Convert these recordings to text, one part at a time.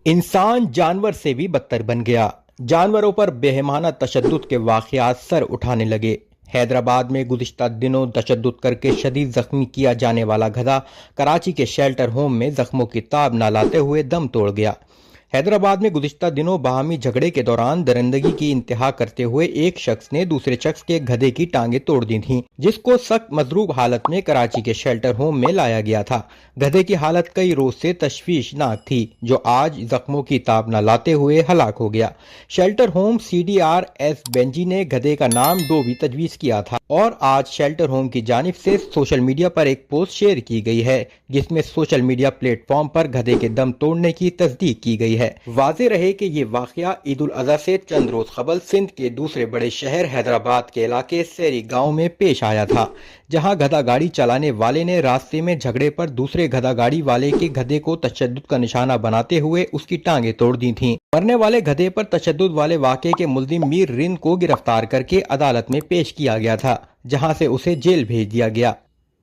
इंसान जानवर से भी बदतर बन गया। जानवरों पर बेहमाना तशद्दुद के वाक़यात सर उठाने लगे। हैदराबाद में गुज़िश्ता दिनों तशद्दुद करके शदीद जख्मी किया जाने वाला गधा कराची के शेल्टर होम में जख्मों की ताब न लाते हुए दम तोड़ गया। हैदराबाद में गुज़िश्ता दिनों बाहमी झगड़े के दौरान दरिंदगी की इंतहा करते हुए एक शख्स ने दूसरे शख्स के गधे की टांगें तोड़ दी थीं, जिसको सख्त मजरूब हालत में कराची के शेल्टर होम में लाया गया था। गधे की हालत कई रोज से तशवीशनाक थी, जो आज जख्मों की ताब न लाते हुए हलाक हो गया। शेल्टर होम CDRS बेंजी ने गधे का नाम डोबी तजवीज किया था और आज शेल्टर होम की जानिब से सोशल मीडिया पर एक पोस्ट शेयर की गई है, जिसमें सोशल मीडिया प्लेटफॉर्म पर गधे के दम तोड़ने की तस्दीक की गई है। वाज़ेह रहे कि ये वाक़या ईद उल अज़हा से चंद रोज कबल सिंध के दूसरे बड़े शहर हैदराबाद के इलाके सेरी गांव में पेश आया था, जहां गधा गाड़ी चलाने वाले ने रास्ते में झगड़े पर दूसरे गधा गाड़ी वाले के गधे को तशद्दुद का निशाना बनाते हुए उसकी टांगें तोड़ दी थीं। मरने वाले गधे पर तशद्दुद वाले वाक़े के मुल्जिम मीर रिंद को गिरफ्तार करके अदालत में पेश किया गया था, जहां से उसे जेल भेज दिया गया।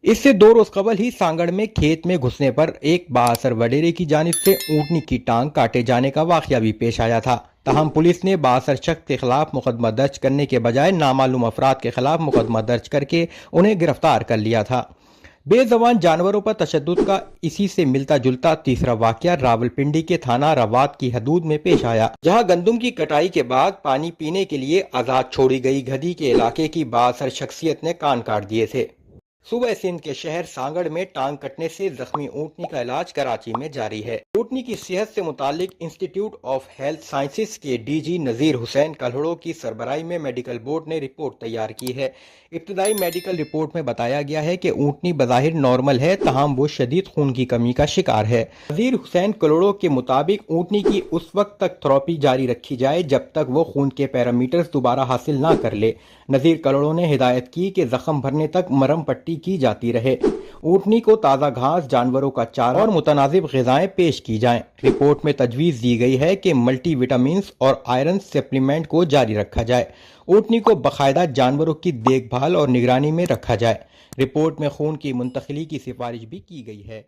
इससे 2 रोज कबल ही सांगड़ में खेत में घुसने पर एक बाअसर वडेरे की जानिब से ऊँटनी की टांग काटे जाने का वाक़या भी पेश आया था। ताहम पुलिस ने बाअसर शख्स के खिलाफ मुकदमा दर्ज करने के बजाय नामालूम अफराद के खिलाफ मुकदमा दर्ज करके उन्हें गिरफ्तार कर लिया था। बेज़बान जानवरों पर तशद्दुद का इसी से मिलता जुलता तीसरा वाक़या रावलपिंडी के थाना रवात की हदूद में पेश आया, जहां गंदुम की कटाई के बाद पानी पीने के लिए आज़ाद छोड़ी गई गधी के इलाके की बाअसर शख्सियत ने कान काट दिए थे। सुबह सिंध के शहर सांगड़ में टांग कटने से जख्मी ऊँटनी का इलाज कराची में जारी है। ऊँटनी की सेहत से मुतालिक इंस्टीट्यूट ऑफ हेल्थ साइंसेज के DG नज़ीर हुसैन कल्हड़ों की सरबराही में मेडिकल बोर्ड ने रिपोर्ट तैयार की है। इब्तदाई मेडिकल रिपोर्ट में बताया गया है कि ऊँटनी बज़ाहिर नॉर्मल है, ताहम वो शदीद खून की कमी का शिकार है। नज़ीर हुसैन कल्हड़ों के मुताबिक ऊँटनी की उस वक्त तक थेरेपी जारी रखी जाए जब तक वो खून के पैरामीटर्स दोबारा हासिल ना कर ले। नज़ीर कल्हड़ों ने हिदायत की कि जख्म भरने तक मरहम पट्टी की जाती रहे। ऊँटनी को ताज़ा घास, जानवरों का चारा और मुतनासिब ग़िज़ाएं पेश की जाएं। रिपोर्ट में तजवीज़ दी गई है कि मल्टी विटामिन्स और आयरन सप्लीमेंट को जारी रखा जाए। ऊँटनी को बाकायदा जानवरों की देखभाल और निगरानी में रखा जाए। रिपोर्ट में खून की मुंतकिली की सिफारिश भी की गई है।